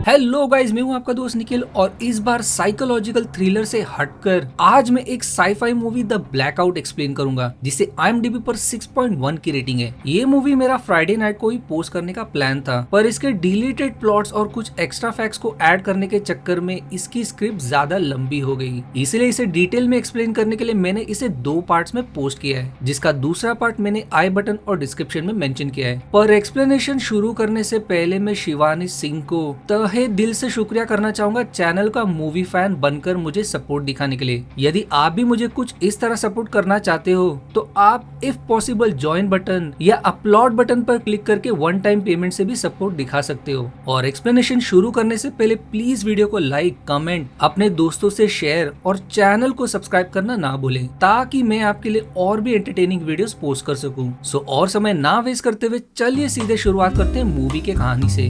Hello guys, मैं हूं आपका दोस्त निखिल और इस बार साइकोलॉजिकल थ्रिलर से हटकर आज मैं एक sci-fi movie the blackout explain करूंगा जिसे IMDb पर 6.1 की रेटिंग है। ये मूवी मेरा फ्राइडे नाइट को ही पोस्ट करने का प्लान था, पर इसके डिलीटेड प्लॉट्स और कुछ एक्स्ट्रा फैक्ट्स को ऐड करने के चक्कर में इसकी स्क्रिप्ट ज्यादा लंबी हो गई, इसलिए इसे डिटेल में एक्सप्लेन करने के लिए मैंने इसे 2 पार्ट्स में पोस्ट किया है, जिसका दूसरा पार्ट मैंने आई बटन और डिस्क्रिप्शन में मेंशन किया है। पर एक्सप्लेनेशन शुरू करने से पहले मैं शिवानी सिंह को तहे दिल से शुक्रिया करना चाहूंगा चैनल का मूवी फैन बनकर मुझे सपोर्ट दिखाने के लिए। यदि आप भी मुझे कुछ इस तरह सपोर्ट करना चाहते हो तो आप इफ पॉसिबल ज्वाइन बटन या अपलोड बटन पर क्लिक करके वन टाइम पेमेंट से भी सपोर्ट दिखा सकते हो। और एक्सप्लेनेशन शुरू करने से पहले प्लीज वीडियो को लाइक, कमेंट, अपने दोस्तों से शेयर और चैनल को सब्सक्राइब करना ना भूलें, ताकि मैं आपके लिए और भी एंटरटेनिंग वीडियोस पोस्ट कर सकूं। सो और समय ना वेस्ट करते हुए चलिए सीधे शुरुआत करते हैं मूवी के कहानी से।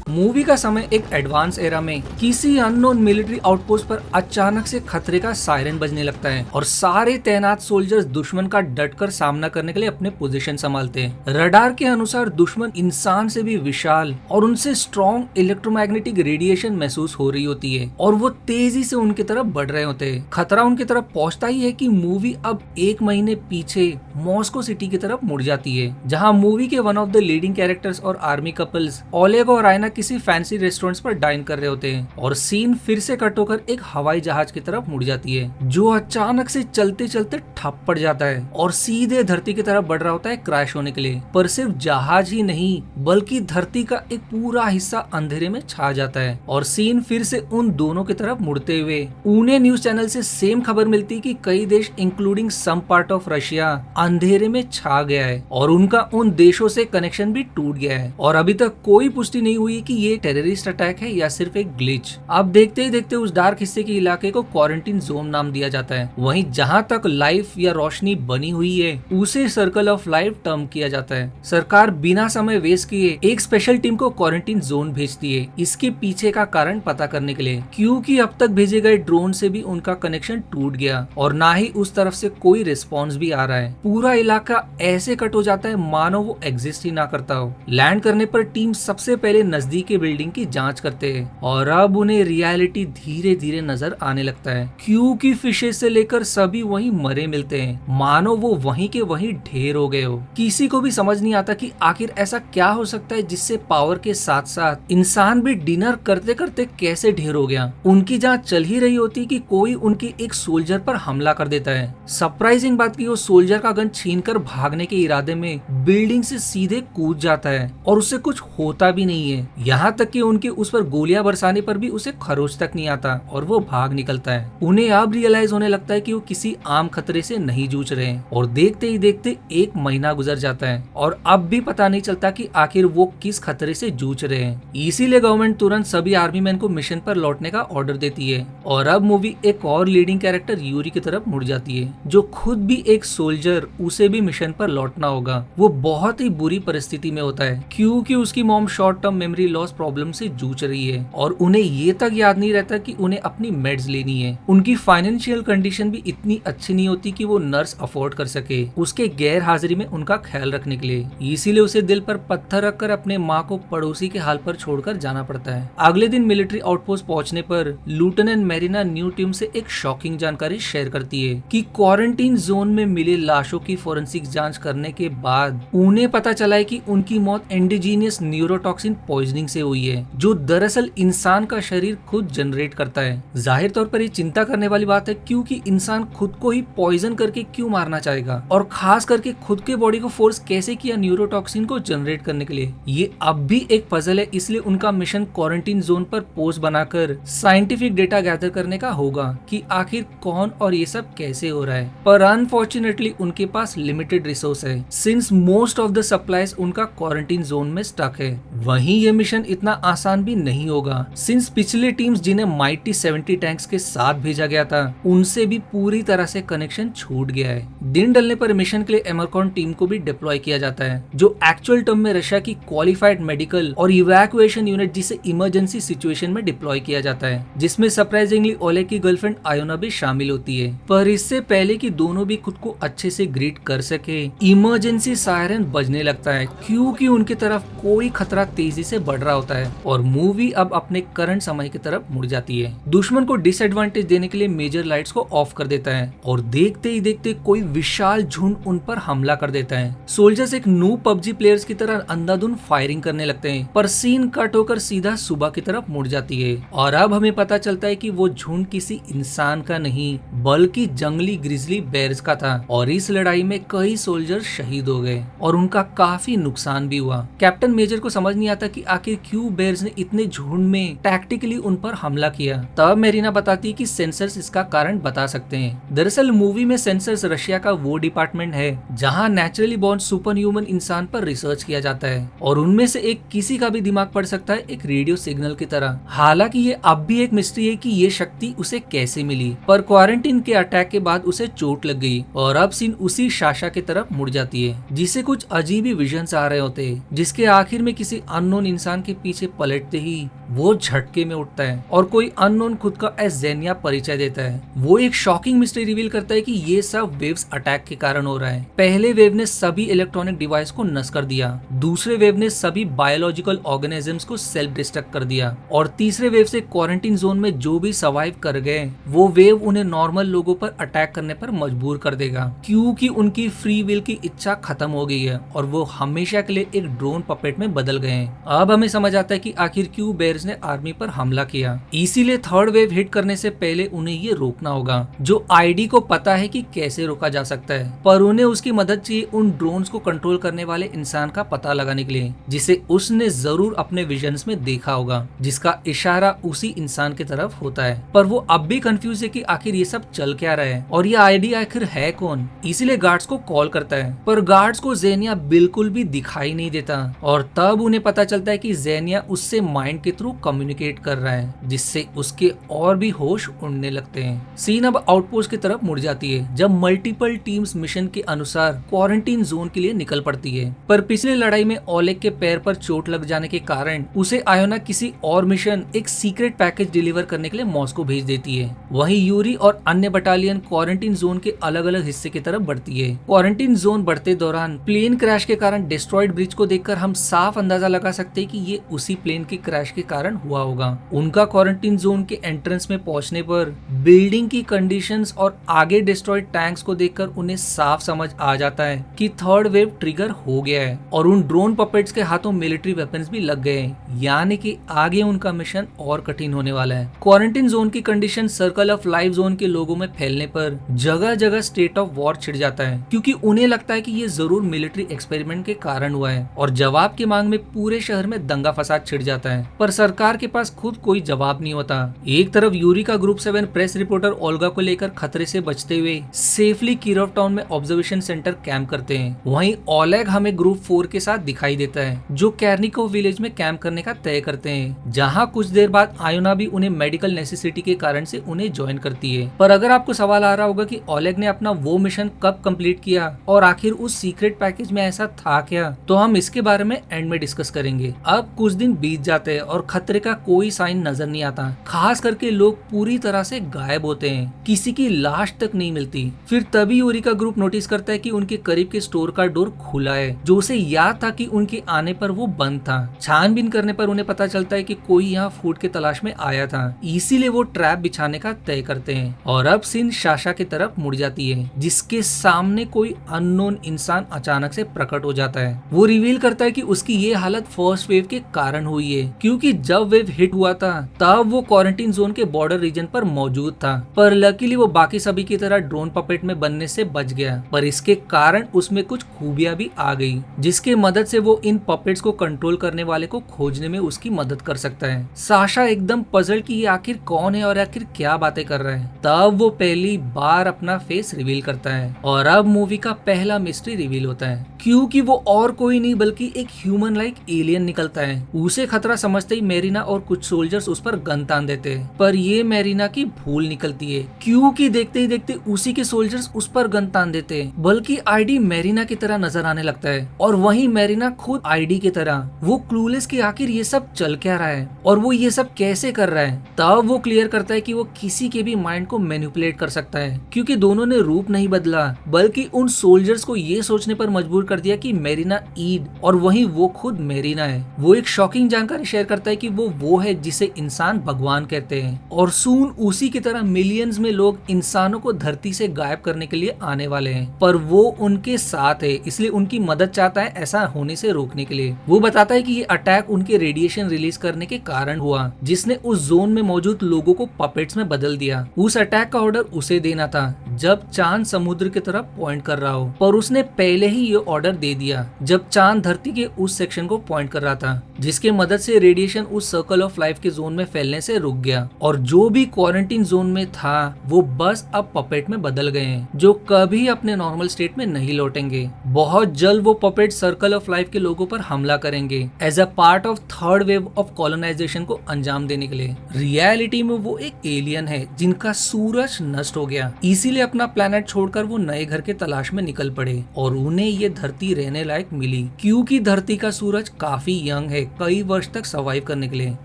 मूवी का समय एक एडवांस एरा में किसी अननोन मिलिट्री आउटपोस्ट पर अचानक से खतरे का सायरन बजने लगता है और सारे तैनात सोल्जर्स दुश्मन का डटकर सामना करने के लिए अपने पोजीशन संभालते हैं। रडार के अनुसार दुश्मन इंसान से भी विशाल और उनसे स्ट्रॉन्ग इलेक्ट्रोमैग्नेटिक रेडिएशन महसूस हो रही होती है और वो तेजी से उनकी तरफ बढ़ रहे होते हैं। खतरा उनकी तरफ पहुंचता ही है कि मूवी अब 1 महीने पीछे मॉस्को सिटी की तरफ मुड़ जाती है, जहाँ मूवी के one of the leading characters और आर्मी कपल्स ओलेग और रायना किसी फैंसी रेस्टोरेंट्स पर डाइन कर रहे होते हैं और सीन फिर से कट होकर एक हवाई जहाज की तरफ मुड़ जाती है, जो अचानक से चलते चलते ठप पड़ जाता है और सीधे धरती की तरफ बढ़ रहा होता है क्रैश होने के लिए। पर सिर्फ जहाज ही नहीं बल्कि धरती का एक पूरा हिस्सा अंधेरे में छा जाता है और सीन फिर से उन दोनों की तरफ मुड़ते हुए उन्हें न्यूज चैनल से सेम खबर मिलती कि कई देश including some part of Russia अंधेरे में छा गया है और उनका उन देशों से कनेक्शन भी टूट गया है और अभी तक कोई पुष्टि नहीं हुई कि ये टेररिस्ट अटैक है या सिर्फ एक ग्लिच। अब देखते ही देखते उस डार्क हिस्से के इलाके को क्वारंटीन जोन नाम दिया जाता है। वहीं जहां तक लाइफ या रोशनी बनी हुई है उसे सर्कल ऑफ लाइफ टर्म किया जाता है। सरकार बिना समय वेस्ट किए एक स्पेशल टीम को क्वारंटीन जोन भेजती है, इसके पीछे का कारण पता करने के लिए, क्योंकि अब तक भेजे गए ड्रोन से भी उनका कनेक्शन टूट गया और ना ही उस तरफ से कोई रिस्पॉन्स भी आ रहा है। पूरा इलाका ऐसे कट हो जाता है मानो वो एग्जिस्ट ही ना करता हो। लैंड करने पर टीम सबसे पहले नजदीक के बिल्डिंग की जांच करते हैं और अब उन्हें रियलिटी धीरे धीरे नजर आने लगता है, क्योंकि फिशेस से लेकर सभी वहीं मरे मिलते हैं, मानो वो वहीं के वहीं ढेर हो गए हो। किसी को भी समझ नहीं आता कि आखिर ऐसा क्या हो सकता है जिससे पावर के साथ साथ इंसान भी डिनर करते करते कैसे ढेर हो गया। उनकी जांच चल ही रही होती कि कोई उनके एक सोल्जर पर हमला कर देता है। सरप्राइजिंग बात की वो सोल्जर का गन छीनकर भागने के इरादे में बिल्डिंग से सीधे कूद जाता है और उससे कुछ होता भी नहीं है। यहाँ तक कि उनके उस पर गोलियां बरसाने पर भी उसे खरोच तक नहीं आता और वो भाग निकलता है। उन्हें अब रियलाइज होने लगता है कि वो किसी आम खतरे से नहीं जूझ रहे हैं और देखते ही देखते 1 महीना गुजर जाता है और अब भी पता नहीं चलता कि आखिर वो किस खतरे से जूझ रहे हैं। इसीलिए गवर्नमेंट तुरंत सभी आर्मी मैन को मिशन पर लौटने का ऑर्डर देती है और अब मूवी एक और लीडिंग कैरेक्टर यूरी की तरफ मुड़ जाती है, जो खुद भी एक सोल्जर, उसे भी मिशन पर लौटना होगा। वो बहुत ही बुरी परिस्थिति में होता है क्योंकि उसकी mom short term memory loss problem से जूझ रही है और उन्हें ये तक याद नहीं रहता कि उन्हें अपनी मेड्स लेनी है। उनकी फाइनेंशियल कंडीशन भी इतनी अच्छी नहीं होती कि वो नर्स अफोर्ड कर सके उसके गैर हाजिरी में उनका ख्याल रखने के लिए। इसीलिए उसे दिल पर पत्थर रखकर अपने माँ को पड़ोसी के हाल पर छोड़कर जाना पड़ता है। अगले दिन मिलिट्री आउटपोस्ट पहुंचने पर लेफ्टिनेंट मेरिना न्यू टीम से एक शॉकिंग जानकारी शेयर करती है कि क्वारंटीन जोन में मिले लाशों की फोरेंसिक जांच करने के बाद उन्हें पता चला है कि उनकी मौत एंडोजीनियस न्यूरोटॉक्सिन पॉइजनिंग से हुई है, जो दरअसल इंसान का शरीर खुद जनरेट करता है। जाहिर तौर पर ये चिंता करने वाली बात है, क्योंकि इंसान खुद को ही पॉइजन करके क्यों मारना चाहेगा और खास करके खुद के बॉडी को फोर्स कैसे किया न्यूरोटॉक्सिन को जनरेट करने के लिए। ये अब भी एक पजल है, इसलिए उनका मिशन क्वारंटीन जोन पर पोस्ट बनाकर साइंटिफिक डेटा गैदर करने का होगा कि आखिर कौन और ये सब कैसे हो रहा है। पर अनफॉर्चुनेटली उनके पास लिमिटेड रिसोर्स है, since most of the supplies उनका क्वारंटीन जोन में स्टक है। वहीं ये मिशन मिशन इतना आसान भी नहीं होगा, सिंस पिछले टीम्स जिन्हें माइटी 70 टैंक्स के साथ भेजा गया था उनसे भी पूरी तरह से कनेक्शन छूट गया है। दिन डलने पर मिशन के लिए एमरकॉन टीम को भी डिप्लॉय किया जाता है, जो एक्चुअल टर्म में रशिया की क्वालिफाइड मेडिकल और इवैक्यूएशन यूनिट जिसे इमरजेंसी सिचुएशन में डिप्लॉय किया जाता है, जिसमें सरप्राइजिंगली ओलेग की गर्लफ्रेंड आयोना भी शामिल होती है। पर इससे पहले कि दोनों भी खुद को अच्छे से ग्रीट कर सके, इमरजेंसी सायरन बजने लगता है, क्योंकि उनकी तरफ कोई खतरा तेजी से बढ़ रहा होता है और मूवी अब अपने करंट समय की तरफ मुड़ जाती है। दुश्मन को डिसएडवांटेज देने के लिए मेजर लाइट्स को ऑफ कर देता है और देखते ही देखते कोई विशाल झुंड उन पर हमला कर देता है। सोल्जर्स एक नूब पबजी प्लेयर्स की तरह अंधाधुंध फायरिंग करने लगते हैं, पर सीन कट होकर सीधा सुबह की तरफ मुड़ जाती है और अब हमें पता चलता है कि वो झुंड किसी इंसान का नहीं बल्कि जंगली ग्रिजली बेयर्स का था और इस लड़ाई में कई सोल्जर शहीद हो गए और उनका काफी नुकसान भी हुआ। कैप्टन मेजर को समझ नहीं आता कि आखिर क्यों बेयर्स ने इतने झुंड में टैक्टिकली उन पर हमला किया। तब मेरीना बताती कि सेंसर्स इसका कारण बता सकते हैं। दरअसल मूवी में सेंसर्स रशिया का वो डिपार्टमेंट है जहां नेचुरली बॉर्न सुपर ह्यूमन इंसान पर रिसर्च किया जाता है और उनमें से एक किसी का भी दिमाग पढ़ सकता है, एक रेडियो सिग्नल की तरह। हालांकि ये अब भी एक मिस्ट्री है कि ये शक्ति उसे कैसे मिली, पर क्वारंटीन के अटैक के बाद उसे चोट लग गई और अब सीन उसी साशा की तरफ मुड़ जाती है, जिसे कुछ अजीब ही विजन्स आ रहे होते हैं, जिसके आखिर में किसी अननोन इंसान के पीछे पलटते ही वो झटके में उठता है और कोई अननोन खुद का एज जेनिया परिचय देता है। वो एक शॉकिंग मिस्ट्री रिवील करता है कि ये सब वेव्स अटैक के कारण हो रहा है। पहले वेव ने सभी इलेक्ट्रॉनिक डिवाइस को नष्ट कर दिया, दूसरे वेव ने सभी बायोलॉजिकल ऑर्गेनिजम्स को सेल्फ डिस्ट्रक्ट कर दिया और तीसरे वेव से क्वारंटीन जोन में जो भी सर्वाइव कर गए वो वेव उन्हें नॉर्मल लोगों पर अटैक करने पर मजबूर कर देगा, क्योंकि उनकी फ्री विल की इच्छा खत्म हो गई है और वो हमेशा के लिए एक ड्रोन पपेट में बदल गए हैं। अब हमें समझ आता है कि आखिर क्यों बेयर्स ने आर्मी पर हमला किया। इसीलिए थर्ड वेव हिट करने से पहले उन्हें ये रोकना होगा, जो आईडी को पता है कि कैसे रोका जा सकता है, पर उन्हें उसकी मदद चाहिए उन ड्रोन्स को कंट्रोल करने वाले इंसान का पता लगाने के लिए, जिसे उसने जरूर अपने विजन्स में देखा होगा, जिसका इशारा उसी इंसान की तरफ होता है। पर वो अब भी कंफ्यूज है कि आखिर ये सब चल क्या रहा है और ये आईडी आखिर है कौन। इसीलिए गार्ड्स को कॉल करता है, पर गार्ड्स को जेनिया बिल्कुल भी दिखाई नहीं देता और तब उन्हें पता चलता है कि जेनिया उससे माइंड के थ्रू कम्युनिकेट कर रहा है, जिससे उसके और भी होश उड़ने लगते हैं। सीन अब आउटपोस्ट की तरफ मुड़ जाती है जब मल्टीपल टीम्स मिशन के अनुसार क्वारंटीन जोन के लिए निकल पड़ती है, पर पिछले लड़ाई में ओलेग के पैर पर चोट लग जाने के कारण उसे आयोना किसी और मिशन एक सीक्रेट पैकेज डिलीवर करने के लिए मॉस्को भेज देती है। वहीं यूरी और अन्य बटालियन क्वारंटीन जोन के अलग अलग हिस्से की तरफ बढ़ती है। क्वारंटीन जोन बढ़ते दौरान प्लेन क्रैश के कारण डिस्ट्रॉयड ब्रिज को देखकर हम साफ अंदाजा लगा सकते हैं कि ये उसी प्लेन के क्रैश के कारण हुआ होगा। उनका क्वारंटीन जोन के एंट्रेंस में पहुंचने पर बिल्डिंग की कंडीशंस और आगे डिस्ट्रॉयड टैंक्स को देखकर उन्हें साफ समझ आ जाता है कि थर्ड वेव ट्रिगर हो गया है और उन ड्रोन पपेट्स के हाथों मिलिट्री वेपन्स भी लग गए हैं, यानी कि आगे उनका मिशन और कठिन होने वाला है। क्वारंटीन जोन की condition circle of life zone के लोगों में फैलने पर जगह जगह स्टेट ऑफ वॉर छिड़ जाता है, क्योंकि उन्हें लगता है कि ये जरूर मिलिट्री एक्सपेरिमेंट के कारण हुआ है और जवाब की मांग में पूरे शहर में दंगा फसाद छिड़ जाता है। पर सरकार के पास खुद कोई जवाब नहीं होता। एक तरफ यूरी का ग्रुप 7 प्रेस रिपोर्टर ओल्गा को लेकर खतरे से बचते हुए सेफली कीरोव टाउन में ऑब्जर्वेशन सेंटर कैंप करते हैं। वहीं ओलेग हमें ग्रुप 4 के साथ दिखाई देता है, जो कैर्निकोव विलेज में कैंप करने का तय करते हैं, जहां कुछ देर बाद आयोना भी उन्हें मेडिकल नेसेसिटी के कारण से उन्हें ज्वाइन करती है। पर अगर आपको सवाल आ रहा होगा कि ओलेग ने अपना वो मिशन कब कंप्लीट किया और आखिर उस सीक्रेट पैकेज में ऐसा था क्या, तो हम इसके बारे में एंड में डिस्कस करेंगे। अब कुछ दिन बीत जाते हैं और खतरे का कोई साइन नजर नहीं आता, खास करके लोग पूरी तरह से गायब होते हैं, किसी की लाश तक नहीं मिलती। फिर तभी यूरी का ग्रुप नोटिस करता है कि उनके करीब के स्टोर का डोर खुला है, जो उसे याद था कि उनके आने पर वो बंद था। छानबीन करने पर उन्हें पता चलता है कि कोई यहाँ फूड के तलाश में आया था, इसीलिए वो ट्रैप बिछाने का तय करते हैं। और अब सीन साशा की तरफ मुड़ जाती है, जिसके सामने कोई अननोन इंसान अचानक से प्रकट हो जाता है। वो रिवील करता है कि उसकी ये हालत फर्स्ट वेव के कारण हुई है, क्योंकि जब वेव हिट हुआ था तब वो क्वारंटीन जोन के बॉर्डर रीजन पर मौजूद था, पर लकीली वो बाकी सभी की तरह ड्रोन पपेट में बनने से बच गया। पर इसके कारण उसमें कुछ खूबियां भी आ गई, जिसके मदद से वो इन पपेट्स को कंट्रोल करने वाले को खोजने में उसकी मदद कर सकता है। साशा एकदम पजल कि ये आखिर कौन है और आखिर क्या बातें कर रहा है। तब वो पहली बार अपना फेस रिवील करता है और अब मूवी का पहला मिस्ट्री रिवील होता है, क्योंकि वो और कोई नहीं बल्कि एक ह्यूमन लाइक एलियन निकलता है। उसे खतरा समझते ही मेरिना और कुछ सोल्जर्स उस पर गन तान देते हैं, पर ये मेरिना की भूल निकलती है क्योंकि देखते ही देखते उसी के सोल्जर्स उस पर गन तान देते हैं, बल्कि आईडी मेरिना की तरह नजर आने लगता है और वहीं मेरिना खुद आईडी की तरह। वो क्लूलेस कि आखिर ये सब चल क्या रहा है और वो ये सब कैसे कर रहा है। तब वो क्लियर करता है कि वो किसी के भी माइंड को मैनिपुलेट कर सकता है, क्योंकि दोनों ने रूप नहीं बदला बल्कि उन सोल्जर्स को ये सोचने पर मजबूर कर दिया कि मेरिना ईड और वहीं वो खुद मेरिना है। वो एक शॉकिंग जानकारी शेयर करता है कि वो है जिसे इंसान भगवान कहते हैं और सून उसी की तरह मिलियंस में लोग इंसानों को धरती से गायब करने के लिए आने वाले हैं, पर वो उनके साथ है इसलिए उनकी मदद चाहता है ऐसा होने से रोकने के लिए। वो बताता है कि ये अटैक उनके रेडिएशन रिलीज करने के कारण हुआ जिसने उस जोन में मौजूद लोगों को पपेट्स में बदल दिया। उस अटैक का ऑर्डर उसे देना था जब चांद समुद्र की तरफ पॉइंट कर रहा हो, पर उसने पहले ही ये ऑर्डर दे दिया जब चांद धरती के उस सेक्शन को पॉइंट कर रहा था, जिसके मदद से रेडिएशन उस सर्कल ऑफ लाइफ के जोन में फैलने से रुक गया और जो भी क्वारंटीन जोन में था वो बस अब पपेट में बदल गए हैं जो कभी अपने नॉर्मल स्टेट में नहीं लौटेंगे। बहुत जल्द वो पपेट सर्कल ऑफ लाइफ के लोगों पर हमला करेंगे as a part of third wave of colonization को अंजाम देने के लिए। रियलिटी में वो एक एलियन है जिनका सूरज नष्ट हो गया, इसीलिए अपना प्लेनेट छोड़कर वो नए घर के तलाश में निकल पड़े और उन्हें ये धरती रहने लायक मिली क्योंकि धरती का सूरज काफी यंग है कई वर्ष तक सर्वाइव करने के लिए।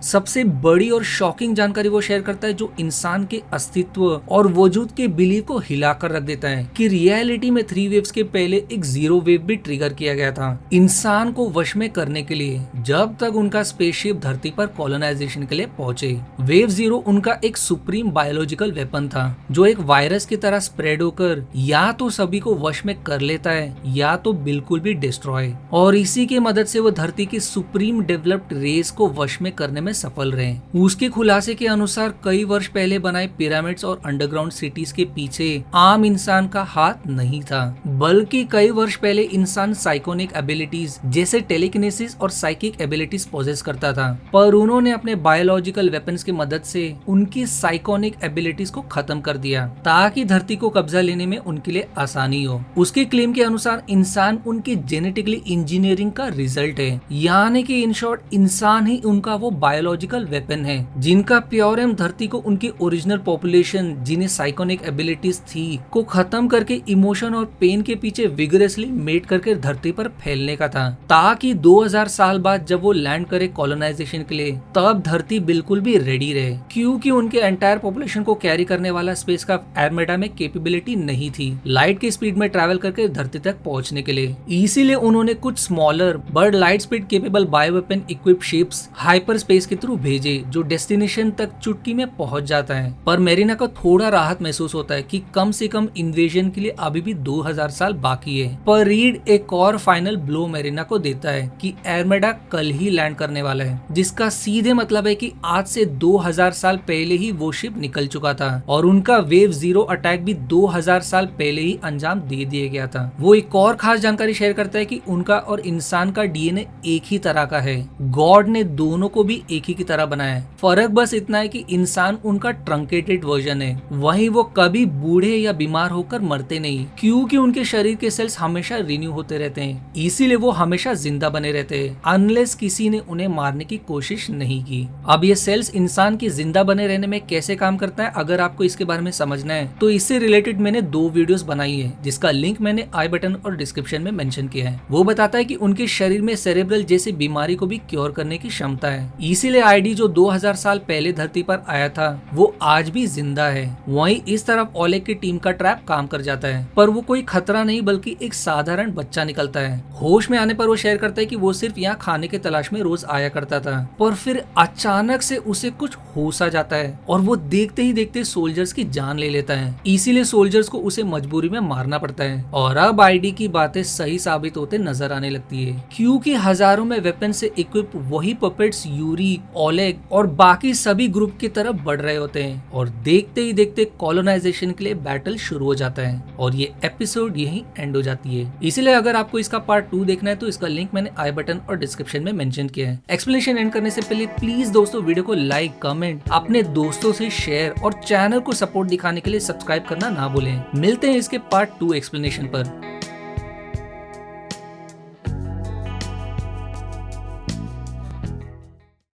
सबसे बड़ी और शॉकिंग जानकारी वो शेयर करता है जो इंसान के अस्तित्व और वजूद के बिलीव को हिलाकर रख देता है कि रियलिटी में 3 वेव्स के पहले एक 0 वेव भी ट्रिगर किया गया था इंसान को वश में करने के लिए जब तक उनका स्पेसशिप धरती पर कॉलोनाइजेशन के लिए पहुंचे। वेव 0 उनका एक सुप्रीम बायोलॉजिकल वेपन था जो एक वायरस की तरह स्प्रेड होकर या तो सभी को वश में कर लेता है या तो बिल्कुल भी डिस्ट्रॉय, और इसी की मदद से वो धरती की सुप्रीम डेवलप्ड रेस को वश में करने में सफल रहे। उसके खुलासे के अनुसार कई वर्ष पहले बनाए पिरामिड्स और अंडरग्राउंड सिटीज के पीछे आम इंसान का हाथ नहीं था, बल्कि कई वर्ष पहले इंसान साइकोनिक एबिलिटीज जैसे टेलीकिनेसिस और साइकिक एबिलिटीज पोजेस करता था, पर उन्होंने अपने बायोलॉजिकल वेपन्स की मदद से उनकी साइकोनिक एबिलिटीज को खत्म कर दिया ताकि धरती को कब्जा लेने में उनके लिए आसानी हो। उसके क्लेम के अनुसार इंसान उनकी जेनेटिकली इंजीनियरिंग का रिजल्ट है, यानी कि इन शॉर्ट इंसान ही उनका वो बायोलॉजिकल वेपन है जिनका प्योर एम धरती को उनकी ओरिजिनल पॉपुलेशन जिन्हें साइकोनिक एबिलिटीज थी को खत्म करके इमोशन और पेन के पीछे विगरसली मेट करके धरती पर फैलने का था, ताकि 2000 साल बाद जब वो लैंड करे कॉलोनाइजेशन के लिए तब धरती बिल्कुल भी रेडी रहे, क्योंकि उनके एंटायर पॉपुलेशन को कैरी करने वाला स्पेसक्राफ्ट एरमेडा में कैपेबिलिटी नहीं थी लाइट की स्पीड में ट्रैवल करके धरती तक पहुंचने के लिए। इसीलिए उन्होंने कुछ smaller but light speed capable bioweapon equipped ships hyper space के थ्रू भेजे जो डेस्टिनेशन तक चुटकी में पहुंच जाता है। पर मेरिना को थोड़ा राहत महसूस होता है कि कम से कम इन्वेजन के लिए अभी भी 2000 साल बाकी है। पर रीड एक और फाइनल ब्लो मेरिना को देता है कि एरमेडा कल ही लैंड करने वाला है, जिसका सीधे मतलब है कि आज से 2000 साल पहले ही वो शिप निकल चुका था और उनका वेव 0 अटैक भी 2000 साल पहले ही अंजाम दे दिया गया था। वो एक और खास जानकारी शेयर करता है कि उनका और इंसान का डीएनए एक ही तरह का है, गॉड ने दोनों को भी एक ही की तरह बनाया है। फर्क बस इतना है कि इंसान उनका ट्रंकेटेड वर्जन है, वहीं वो कभी बूढ़े या बीमार होकर मरते नहीं क्योंकि उनके शरीर के सेल्स हमेशा रिन्यू होते रहते हैं, इसीलिए वो हमेशा जिंदा बने रहते हैं अनलेस किसी ने उन्हें मारने की कोशिश नहीं की। अब ये सेल्स इंसान की जिंदा बने रहने में कैसे काम करता है, अगर आपको इसके बारे में समझना है तो इससे रिलेटेड मैंने 2 वीडियोस बनाई है जिसका लिंक मैंने आई बटन और डिस्क्रिप्शन में मेंशन किया है। वो बताता है कि उनके शरीर में सेरेब्रल जैसी बीमारी को भी क्योर करने की क्षमता है, इसीलिए आईडी जो 2000 साल पहले धरती पर आया था वो आज भी जिंदा है। वहीं इस तरफ ओलेग की टीम का ट्रैप काम कर जाता है, पर वो कोई खतरा नहीं बल्कि एक साधारण बच्चा निकलता है। होश में आने पर वो शेयर करता है कि वो सिर्फ यहाँ खाने की तलाश में रोज आया करता था, पर फिर अचानक से उसे कुछ होश आ जाता है और वो देखते ही देखते सोल्जर्स की जान ले लेता है, इसीलिए सोल्जर्स को उसे मजबूरी में मारना पड़ता है। और अब आईडी की बातें सही साबित होते नजर आने लगती है क्योंकि हजारों में वेपन से इक्विप वही पपेट्स यूरी, ओलेग और बाकी सभी ग्रुप की तरफ बढ़ रहे होते हैं और देखते ही देखते कॉलोनाइजेशन के लिए बैटल शुरू हो जाता है और ये एपिसोड यहीं एंड हो जाती है। इसलिए अगर आपको इसका पार्ट 2 देखना है तो इसका लिंक मैंने आई बटन और डिस्क्रिप्शन में मेंशन किया है। एक्सप्लेनेशन एंड करने से पहले प्लीज दोस्तों वीडियो को लाइक, कमेंट, अपने दोस्तों से शेयर और चैनल को सपोर्ट दिखाने के लिए सब्सक्राइब करना ना भूलें। मिलते हैं इसके पार्ट 2 एक्सप्लेनेशन पर।